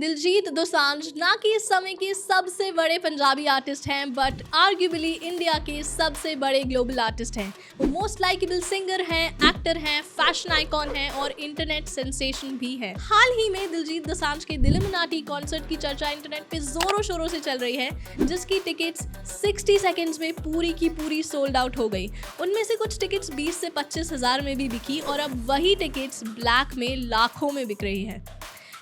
दिलजीत दोसांझ ना कि इस समय के सबसे बड़े पंजाबी आर्टिस्ट हैं बट आर्ग्यूबली इंडिया के सबसे बड़े ग्लोबल आर्टिस्ट हैं। वो मोस्ट लाइकेबल सिंगर हैं, एक्टर हैं, फैशन आइकॉन हैं और इंटरनेट सेंसेशन भी है। हाल ही में दिलजीत दोसांझ के दिल्लुमिनाटी कॉन्सर्ट की चर्चा इंटरनेट पे जोरों शोरों से चल रही है, जिसकी टिकट्स 60 सेकेंड्स में पूरी की पूरी सोल्ड आउट हो गई। उनमें से कुछ टिकट्स 20 से 25 हज़ार में भी बिकी और अब वही टिकट्स ब्लैक में लाखों में बिक रही है।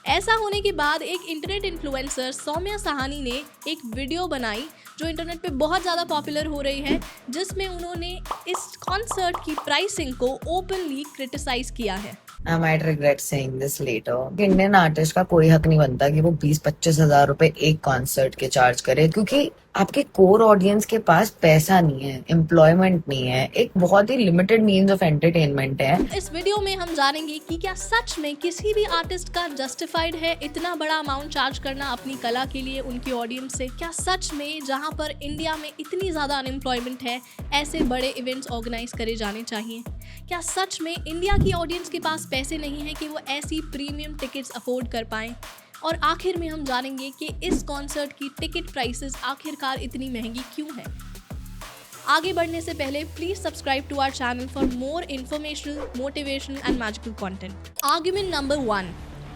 ऐसा होने के बाद एक इंटरनेट इन्फ्लुएंसर सौम्या सहानी ने एक वीडियो बनाई जो इंटरनेट पे बहुत ज़्यादा पॉपुलर हो रही है, जिसमें उन्होंने इस कॉन्सर्ट की प्राइसिंग को ओपनली क्रिटिसाइज किया है। I might regret saying this later. Indian artist का कोई हक नहीं बनता कि वो 20-25 हजार रुपए एक कॉन्सर्ट के चार्ज करे, क्योंकि आपके कोर ऑडियंस के पास पैसा नहीं है, एम्प्लॉयमेंट नहीं है, एक बहुत ही लिमिटेड मीन्स ऑफ एंटरटेनमेंट है। इस वीडियो में हम जानेंगे कि क्या सच में किसी भी आर्टिस्ट का जस्टिफाइड है इतना बड़ा अमाउंट चार्ज करना अपनी कला के लिए उनकी ऑडियंस से। क्या सच में जहां पर इंडिया में इतनी ज़्यादा अनएम्प्लॉयमेंट है ऐसे बड़े इवेंट्स ऑर्गेनाइज करे जाने चाहिए। क्या सच में इंडिया की ऑडियंस के पास पैसे नहीं है कि वो ऐसी प्रीमियम टिकट्स अफोर्ड कर पाएँ। और आखिर में हम जानेंगे कि इस कॉन्सर्ट की टिकट प्राइसेस आखिरकार इतनी महंगी क्यों है। आगे बढ़ने से पहले please subscribe to our channel for more informational, motivational and magical content. Argument number 1,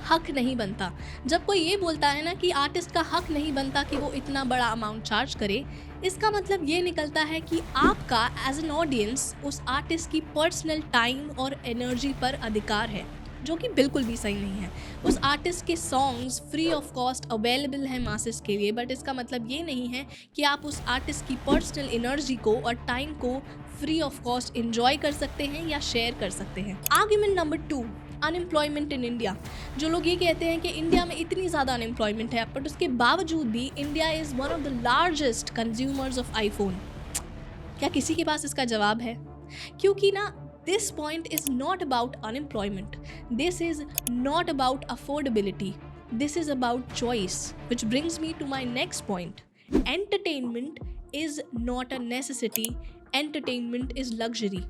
हक नहीं बनता। जब कोई ये बोलता है ना कि आर्टिस्ट का हक नहीं बनता कि वो इतना बड़ा अमाउंट चार्ज करे, इसका मतलब ये निकलता है कि आपका एज एन ऑडियंस उस आर्टिस्ट की पर्सनल टाइम और एनर्जी पर अधिकार है, जो कि बिल्कुल भी सही नहीं है। उस आर्टिस्ट के songs free of cost available हैं मासेस के लिए, बट इसका मतलब ये नहीं है कि आप उस आर्टिस्ट की पर्सनल एनर्जी को और टाइम को फ्री ऑफ कॉस्ट एंजॉय कर सकते हैं या शेयर कर सकते हैं। Argument number 2, unemployment in India. जो लोग ये कहते हैं कि इंडिया में इतनी ज़्यादा अनएम्प्लॉयमेंट है बट उसके बावजूद भी India is one of the largest consumers of iPhone, क्या किसी के पास इसका जवाब है? क्योंकि ना this point is not about unemployment. This is not about affordability. This is about choice, which brings me to my next point. Entertainment is not a necessity. Entertainment is luxury.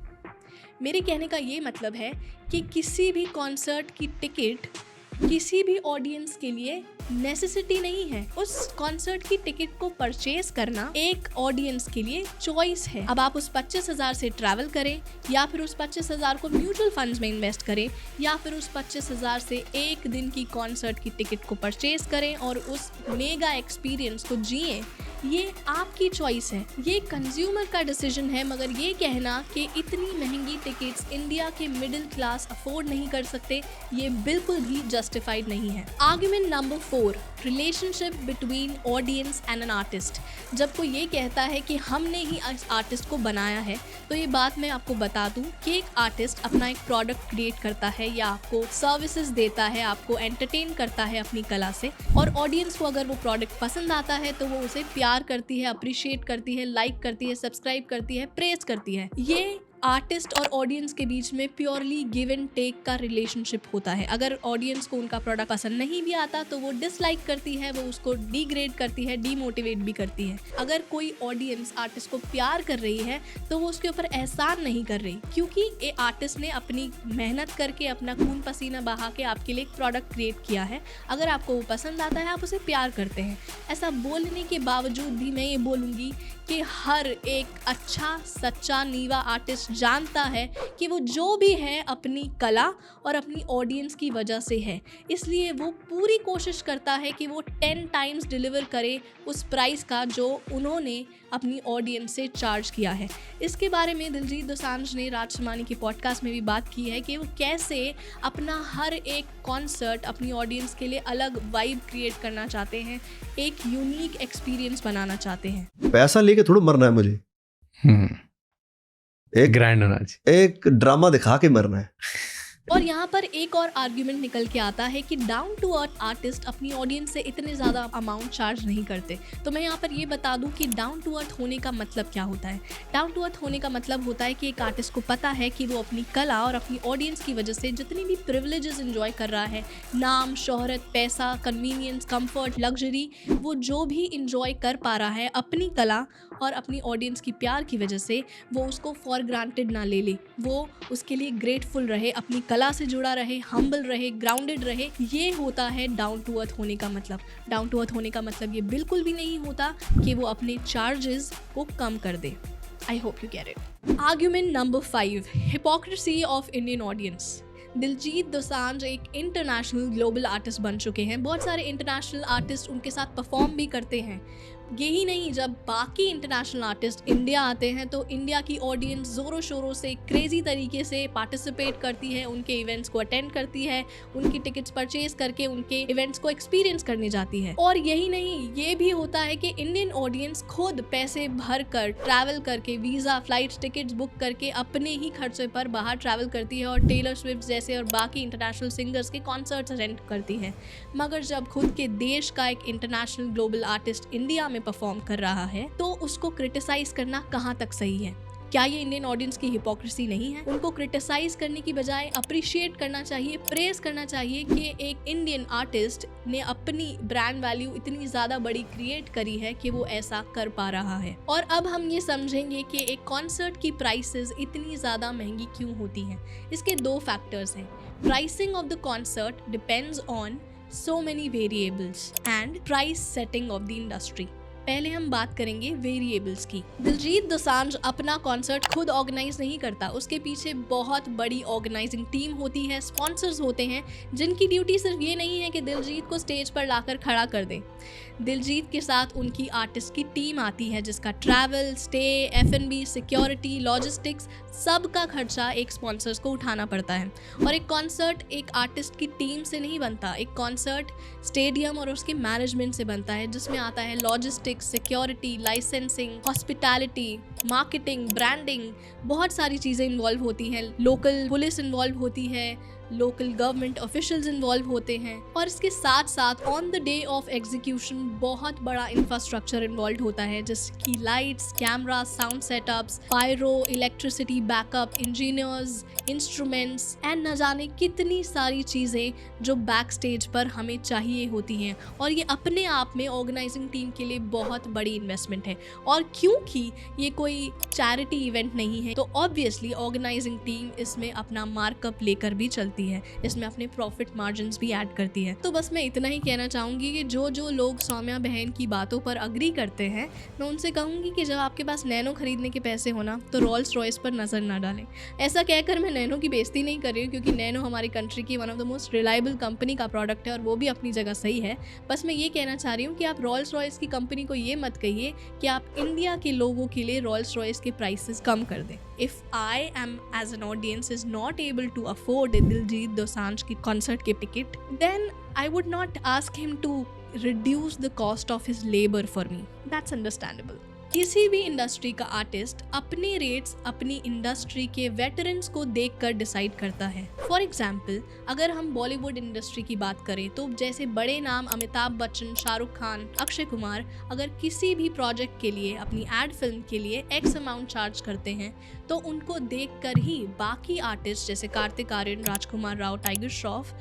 मेरे कहने का ये मतलब है कि किसी भी कॉन्सर्ट की टिकट किसी भी ऑडियंस के लिए नेसेसिटी नहीं है। उस कॉन्सर्ट की टिकट को परचेज करना एक ऑडियंस के लिए चॉइस है। अब आप उस 25,000 से ट्रैवल करें या फिर उस 25,000 को म्यूचुअल फंड्स में इन्वेस्ट करें या फिर उस 25,000 से एक दिन की कॉन्सर्ट की टिकट को परचेज करें और उस मेगा एक्सपीरियंस को जिए, ये आपकी चॉइस है, ये कंज्यूमर का डिसीजन है। मगर ये कहना कि इतनी महंगी टिकट्स इंडिया के मिडिल क्लास अफोर्ड नहीं कर सकते, ये बिल्कुल भी जस्टिफाइड नहीं है। Argument number 4, relationship between audience and an artist. जब कोई ये कहता है कि हमने ही इस आर्टिस्ट को बनाया है, तो ये बात मैं आपको बता दूं कि एक आर्टिस्ट अपना एक प्रोडक्ट क्रिएट करता है या आपको सर्विसेज देता है, आपको एंटरटेन करता है अपनी कला से, और ऑडियंस को अगर वो प्रोडक्ट पसंद आता है तो वो उसे प्यार करती है, अप्रिशिएट करती है, लाइक करती है, सब्सक्राइब करती है, प्रेज करती है। ये आर्टिस्ट और ऑडियंस के बीच में प्योरली गिव एंड टेक का रिलेशनशिप होता है। अगर ऑडियंस को उनका प्रोडक्ट पसंद नहीं भी आता तो वो डिसलाइक करती है, वो उसको डिग्रेड करती है, डीमोटिवेट भी करती है। अगर कोई ऑडियंस आर्टिस्ट को प्यार कर रही है तो वो उसके ऊपर एहसान नहीं कर रही, क्योंकि ये आर्टिस्ट ने अपनी मेहनत करके, अपना खून पसीना बहा के आपके लिए एक प्रोडक्ट क्रिएट किया है। अगर आपको वो पसंद आता है, आप उसे प्यार करते हैं। ऐसा बोलने के बावजूद भी मैं ये बोलूँगी कि हर एक अच्छा सच्चा नीवा आर्टिस्ट जानता है कि वो जो भी है अपनी कला और अपनी ऑडियंस की वजह से है, इसलिए वो पूरी कोशिश करता है कि वो 10 टाइम्स डिलीवर करे उस प्राइस का जो उन्होंने अपनी ऑडियंस से चार्ज किया है। इसके बारे में दिलजीत दोसांझ ने राज शमानी की पॉडकास्ट में भी बात की है कि वो कैसे अपना हर एक कॉन्सर्ट अपनी ऑडियंस के लिए अलग वाइब क्रिएट करना चाहते हैं, एक यूनिक एक्सपीरियंस बनाना चाहते हैं। पैसा लेके थोड़ा मरना है मुझे, एक ग्रैंड होना चाहिए, एक ड्रामा दिखा के मरना है। और यहाँ पर एक और आर्ग्यूमेंट निकल के आता है कि डाउन टू अर्थ आर्टिस्ट अपनी ऑडियंस से इतने ज़्यादा अमाउंट चार्ज नहीं करते। तो मैं यहाँ पर ये बता दूँ कि डाउन टू अर्थ होने का मतलब क्या होता है। डाउन टू अर्थ होने का मतलब होता है कि एक आर्टिस्ट को पता है कि वो अपनी कला और अपनी ऑडियंस की वजह से जितनी भी प्रिविलेजेस एंजॉय कर रहा है, नाम, शोहरत, पैसा, कन्वीनियंस, कम्फर्ट, लग्जरी, वो जो भी इंजॉय कर पा रहा है अपनी कला और अपनी ऑडियंस की प्यार की वजह से वो उसको फॉर ग्रांटेड ना ले वो उसके लिए ग्रेटफुल रहे, अपनी कला से जुड़ा रहे, हम्बल रहे, ग्राउंडेड रहे। ये होता है डाउन टू अर्थ होने का मतलब। डाउन टू अर्थ होने का मतलब ये बिल्कुल भी नहीं होता कि वो अपने चार्जेस को कम कर दे। I hope you get it. Argument number 5, hypocrisy of Indian audience. Diljit Dosanjh एक इंटरनेशनल ग्लोबल आर्टिस्ट बन चुके हैं। बहुत सारे इंटरनेशनल आर्टिस्ट उनके साथ परफॉर्म भी करते हैं। यही नहीं, जब बाकी इंटरनेशनल आर्टिस्ट इंडिया आते हैं तो इंडिया की ऑडियंस ज़ोरों शोरों से क्रेजी तरीके से पार्टिसिपेट करती है, उनके इवेंट्स को अटेंड करती है, उनकी टिकट्स परचेज करके उनके इवेंट्स को एक्सपीरियंस करने जाती है। और यही नहीं, ये भी होता है कि इंडियन ऑडियंस खुद पैसे भर कर ट्रैवल करके, वीज़ा, फ्लाइट टिकट्स बुक करके अपने ही खर्चे पर बाहर ट्रैवल करती है और टेलर स्विफ्ट जैसे और बाकी इंटरनेशनल सिंगर्स के कॉन्सर्ट्स अटेंड करती है। मगर जब खुद के देश का एक इंटरनेशनल ग्लोबल आर्टिस्ट इंडिया में परफॉर्म कर रहा है तो उसको क्रिटिसाइज करना कहाँ तक सही है? क्या ये इंडियन ऑडियंस की हिपोक्रेसी नहीं है? उनको क्रिटिसाइज करने की बजाय अप्रिशिएट करना चाहिए, प्रेज करना चाहिए कि एक इंडियन आर्टिस्ट ने अपनी ब्रांड वैल्यू इतनी ज्यादा बड़ी क्रिएट करी है कि वो ऐसा कर पा रहा है। और अब हम ये समझेंगे कि एक कॉन्सर्ट की प्राइसेस इतनी ज्यादा महंगी क्यों होती हैं। इसके 2 फैक्टर्स हैं। Pricing of the concert depends on so many variables and price setting of the industry। पहले हम बात करेंगे वेरिएबल्स की। दिलजीत दोसांझ अपना कॉन्सर्ट खुद ऑर्गेनाइज नहीं करता, उसके पीछे बहुत बड़ी ऑर्गेनाइजिंग टीम होती है, स्पॉन्सर्स होते हैं जिनकी ड्यूटी सिर्फ ये नहीं है कि दिलजीत को स्टेज पर लाकर खड़ा कर दें। दिलजीत के साथ उनकी आर्टिस्ट की टीम आती है जिसका travel, stay, F&B, security, logistics, सब का खर्चा एक स्पॉन्सर्स को उठाना पड़ता है। और एक कॉन्सर्ट एक आर्टिस्ट की टीम से नहीं बनता, एक कॉन्सर्ट स्टेडियम और उसके मैनेजमेंट से बनता है, जिसमें आता है logistics, security, licensing, hospitality, marketing, branding, बहुत सारी चीज़ें इन्वॉल्व होती हैं। लोकल पुलिस इन्वॉल्व होती है, लोकल गवर्नमेंट ऑफिशियल्स इन्वॉल्व होते हैं और इसके साथ साथ on the day of execution बहुत बड़ा इंफ्रास्ट्रक्चर इन्वॉल्व होता है, जिसकी lights, camera, sound setups, pyro, electricity backup, engineers, instruments and न जाने कितनी सारी चीज़ें जो बैक स्टेज पर हमें चाहिए होती हैं। और ये अपने आप में ऑर्गेनाइजिंग टीम के लिए बहुत बड़ी इन्वेस्टमेंट है। और क्योंकि ये कोई चैरिटी इवेंट नहीं है तो ऑब्वियसली ऑर्गेनाइजिंग टीम इसमें अपना मार्कअप लेकर भी चलती है, इसमें अपने प्रॉफिट मार्जिन भी ऐड करती है। तो बस मैं इतना ही कहना चाहूंगी कि जो लोग सौम्या बहन की बातों पर अग्री करते हैं, मैं उनसे कहूंगी कि जब आपके पास नैनो खरीदने के पैसे हो ना तो रॉल्स रॉयस पर नजर ना डालें। ऐसा कहकर मैं नैनो की बेइज्जती नहीं कर रही हूँ, क्योंकि नैनो हमारी कंट्री की one of the most reliable company का प्रोडक्ट है और वो भी अपनी जगह सही है। बस मैं ये कहना चाह रही हूँ कि आप रॉल्स रॉयस की कंपनी को ये मत कहिए कि आप इंडिया के लोगों के लिए रॉल्स रॉयस के प्राइसेस कम कर दें। If I am as an audience is not able to afford Diljit Dosanjh की कॉन्सर्ट के ticket, then I would not ask him to reduce the cost of his labor for me. That's understandable. किसी भी industry का artist अपने rates अपनी industry के veterans को देखकर डिसाइड करता है। फॉर एग्जाम्पल, अगर हम बॉलीवुड इंडस्ट्री की बात करें तो जैसे बड़े नाम अमिताभ बच्चन, शाहरुख खान, अक्षय कुमार अगर किसी भी प्रोजेक्ट के लिए, अपनी एड फिल्म के लिए एक्स अमाउंट चार्ज करते हैं तो उनको देखकर ही बाकी आर्टिस्ट जैसे कार्तिक आर्यन, राजकुमार राव, टाइगर श्रॉफ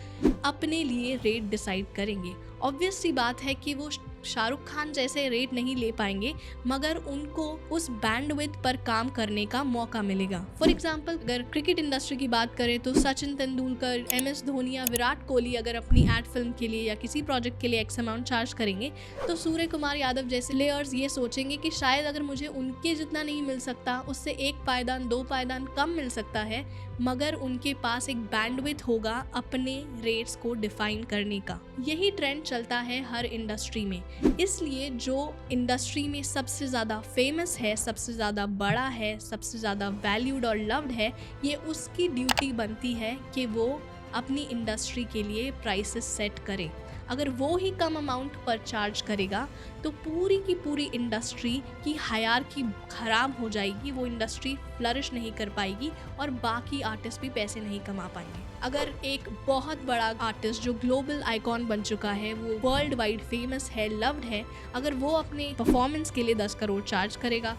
अपने लिए रेट डिसाइड करेंगे। ऑब्वियस सी बात है कि वो शाहरुख खान जैसे रेट नहीं ले पाएंगे, मगर उनको उस बैंडविड्थ पर काम करने का मौका मिलेगा। फॉर एग्जाम्पल, अगर क्रिकेट इंडस्ट्री की बात करें तो सचिन तेंदुलकर, MS धोनी या विराट कोहली अगर अपनी एड फिल्म के लिए या किसी प्रोजेक्ट के लिए एक्स अमाउंट चार्ज करेंगे तो सूर्य कुमार यादव जैसे प्लेयर्स ये सोचेंगे कि शायद अगर मुझे उनके जितना नहीं मिल सकता, उससे 1 पायदान 2 पायदान कम मिल सकता है, मगर उनके पास एक बैंडविड्थ होगा अपने रेट्स को डिफाइन करने का। यही ट्रेंड चलता है हर इंडस्ट्री में। इसलिए जो इंडस्ट्री में सबसे ज़्यादा फेमस है, सबसे ज़्यादा बड़ा है, सबसे ज़्यादा वैल्यूड और लव्ड है, ये उसकी ड्यूटी बनती है कि वो अपनी इंडस्ट्री के लिए प्राइसेस सेट करे। अगर वो ही कम अमाउंट पर चार्ज करेगा तो पूरी की पूरी इंडस्ट्री की हायरार्की खराब हो जाएगी, वो इंडस्ट्री फ्लरिश नहीं कर पाएगी और बाकी आर्टिस्ट भी पैसे नहीं कमा पाएंगे। अगर एक बहुत बड़ा आर्टिस्ट जो ग्लोबल आइकॉन बन चुका है, वो वर्ल्ड वाइड फेमस है, लव्ड है, अगर वो अपने परफॉर्मेंस के लिए 10 करोड़ चार्ज करेगा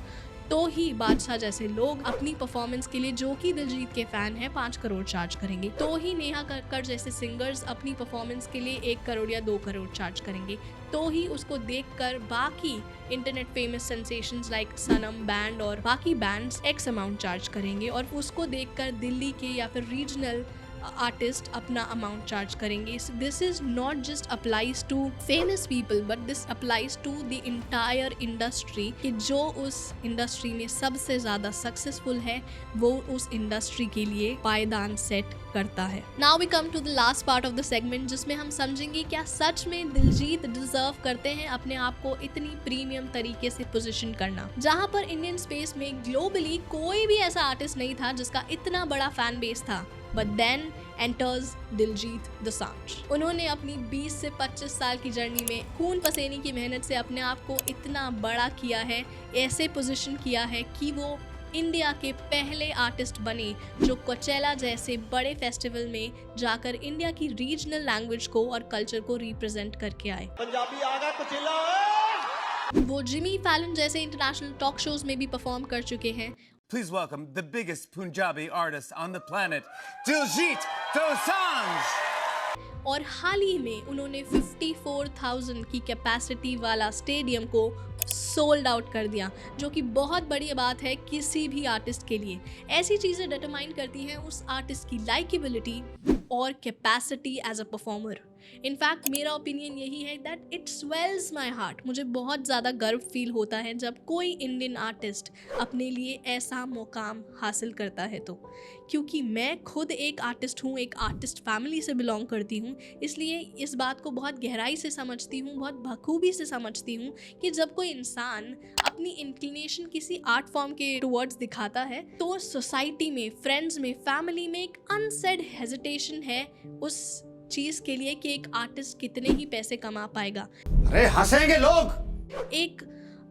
तो ही बादशाह जैसे लोग अपनी परफॉर्मेंस के लिए, जो कि दिलजीत के फैन है, 5 करोड़ चार्ज करेंगे। तो ही नेहा कक्कड़ जैसे सिंगर्स अपनी परफॉर्मेंस के लिए 1 करोड़ या 2 करोड़ चार्ज करेंगे। तो ही उसको देखकर बाकी इंटरनेट फेमस सेंसेशंस लाइक सनम बैंड और बाकी बैंड्स एक्स अमाउंट चार्ज करेंगे, और उसको देखकर दिल्ली के या फिर रीजनल आर्टिस्ट अपना अमाउंट चार्ज करेंगे। This is not just applies to famous people but this applies to the entire industry, कि जो उस इंडस्ट्री में सबसे ज्यादा सक्सेसफुल है वो उस इंडस्ट्री के लिए पायदान सेट करता है। Now we come to the last part of the segment, जिसमें हम समझेंगे क्या सच में दिलजीत डिजर्व करते हैं अपने आप को इतनी प्रीमियम तरीके से पोजीशन करना। जहां पर इंडियन स्पेस में ग्लोबली कोई भी ऐसा आर्टिस्ट नहीं था जिसका इतना बड़ा फैन बेस था, but then enters Diljit Dosanjh. उन्होंने अपनी 20 से 25 साल की जर्नी में खून पसीने की मेहनत से अपने आप को इतना बड़ा किया है, ऐसे पोजीशन किया है कि वो इंडिया के पहले आर्टिस्ट बने जो कोचेला जैसे बड़े फेस्टिवल में जाकर इंडिया की रीजनल लैंग्वेज को और कल्चर को रिप्रेजेंट करके आए। पंजाबी आगा कोचेला। वो जिमी फैलन जैसे इंटरनेशनल टॉक शोज में भी परफॉर्म कर चुके हैं। Please welcome the biggest Punjabi artist on the planet, Diljit Dosanjh. और हाल ही में उन्होंने 54,000 की कैपेसिटी वाला स्टेडियम को सोल्ड आउट कर दिया, जो कि बहुत बड़ी बात है किसी भी आर्टिस्ट के लिए। ऐसी चीज़ें डिटरमाइन करती हैं उस आर्टिस्ट की लाइकेबिलिटी और capacity as a performer. In fact मेरा ओपिनियन यही है that it swells my heart. मुझे बहुत ज़्यादा गर्व फील होता है जब कोई इंडियन आर्टिस्ट अपने लिए ऐसा मुकाम हासिल करता है, तो क्योंकि मैं खुद एक आर्टिस्ट हूँ, एक आर्टिस्ट फैमिली से बिलोंग करती हूँ, इसलिए इस बात को बहुत गहराई से समझती हूँ, बहुत बखूबी से समझती हूँ कि जब कोई इंसान अपनी इंक्लिनेशन किसी आर्ट फॉर्म के टुवर्ड्स दिखाता है तो सोसाइटी में, फ्रेंड्स में, फैमिली में एक अनसेड हेजिटेशन है उस चीज के लिए कि एक आर्टिस्ट कितने ही पैसे कमा पाएगा। अरे हंसेंगे लोग। एक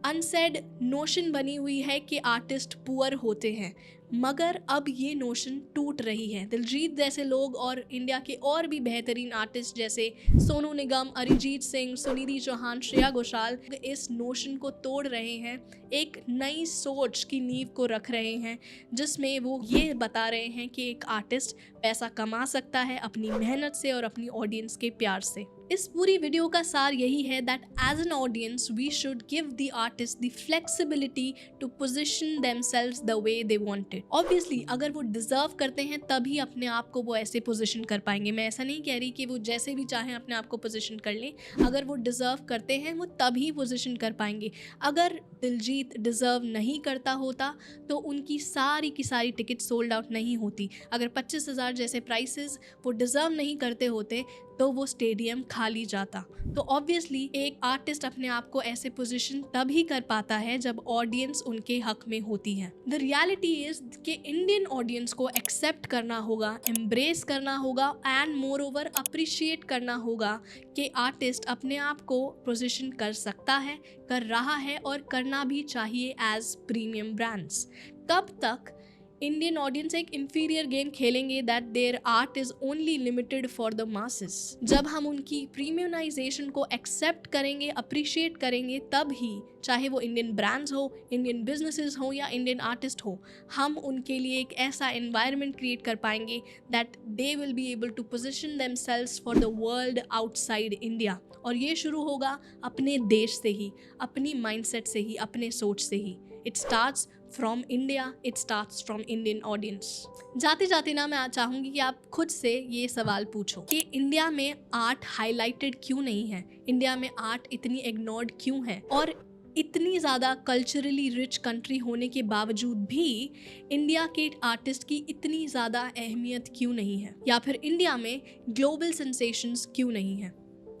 अनसेड नोशन बनी हुई है कि आर्टिस्ट पुअर होते हैं, मगर अब ये नोशन टूट रही है। दिलजीत जैसे लोग और इंडिया के और भी बेहतरीन आर्टिस्ट जैसे सोनू निगम, अरिजीत सिंह, सुनिधि चौहान, श्रेया घोषाल इस नोशन को तोड़ रहे हैं, एक नई सोच की नींव को रख रहे हैं, जिसमें वो ये बता रहे हैं कि एक आर्टिस्ट पैसा कमा सकता है अपनी मेहनत से और अपनी ऑडियंस के प्यार से। इस पूरी वीडियो का सार यही है that as an audience we should give the artist the flexibility to position themselves the way they wanted. Obviously अगर वो डिजर्व करते हैं तभी अपने आप को वो ऐसे पोजीशन कर पाएंगे। मैं ऐसा नहीं कह रही कि वो जैसे भी चाहें अपने आप को पोजीशन कर लें, अगर वो डिजर्व करते हैं वो तभी पोजीशन कर पाएंगे। अगर दिलजीत डिजर्व नहीं करता होता तो उनकी सारी की सारी टिकट सोल्ड आउट नहीं होती। अगर 25,000 जैसे प्राइसेस वो डिजर्व नहीं करते होते तो वो स्टेडियम खाली जाता। तो ऑब्वियसली एक आर्टिस्ट अपने आप को ऐसे पोजीशन तभी कर पाता है जब ऑडियंस उनके हक में होती है। द रियलिटी इज कि इंडियन ऑडियंस को एक्सेप्ट करना होगा, एम्ब्रेस करना होगा एंड मोर ओवर अप्रिशिएट करना होगा कि आर्टिस्ट अपने आप को पोजीशन कर सकता है, कर रहा है और करना भी चाहिए एज प्रीमियम ब्रांड्स। कब तक इंडियन ऑडियंस एक इंफीरियर गेम खेलेंगे that their art is only limited for the masses? जब हम उनकी प्रीमियमाइजेशन को एक्सेप्ट करेंगे, अप्रिशिएट करेंगे, तब ही चाहे वो इंडियन ब्रांड्स हो, इंडियन बिजनेसेस हो या इंडियन आर्टिस्ट हो, हम उनके लिए एक ऐसा एनवायरनमेंट क्रिएट कर पाएंगे that they will be able to position themselves for the world outside India. और ये शुरू होगा अपने देश से ही, अपनी माइंडसेट से ही, अपने सोच से ही। It starts from India, it starts from Indian audience. जाते जाते ना मैं चाहूँगी कि आप खुद से ये सवाल पूछो कि इंडिया में आर्ट हाईलाइटेड क्यों नहीं है, इंडिया में आर्ट इतनी इग्नोर्ड क्यों है, और इतनी ज़्यादा कल्चरली रिच कंट्री होने के बावजूद भी इंडिया के आर्टिस्ट की इतनी ज़्यादा अहमियत क्यों नहीं है, या फिर इंडिया में ग्लोबल सेंसेशंस क्यों नहीं है?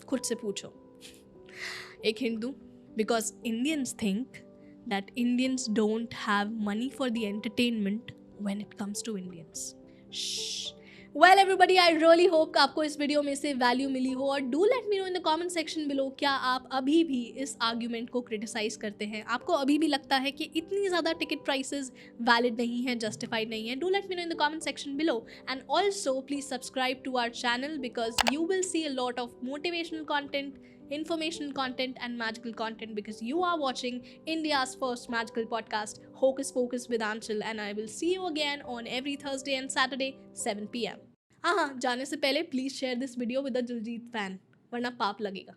खुद से पूछो। एक Hindu, because Indians think that Indians don't have money for the entertainment when it comes to Indians. Shh. Well everybody, I really hope कि आपको इस वीडियो में से वैल्यू मिली हो, और do let me know in the comment section below क्या आप अभी भी इस आर्ग्यूमेंट को क्रिटिसाइज करते हैं? आपको अभी भी लगता है कि इतनी ज़्यादा टिकट प्राइसेस वैलिड नहीं है, जस्टिफाइड नहीं है? Do let me know in the comment section below and also please subscribe to our channel because you will see a lot of motivational content, information content and magical content, because you are watching India's first magical podcast, Hocus Pocus with Anchal, and I will see you again on every Thursday and Saturday 7 p.m. हाँ, जाने से पहले please share this video with a Diljit fan, वरना पाप लगेगा.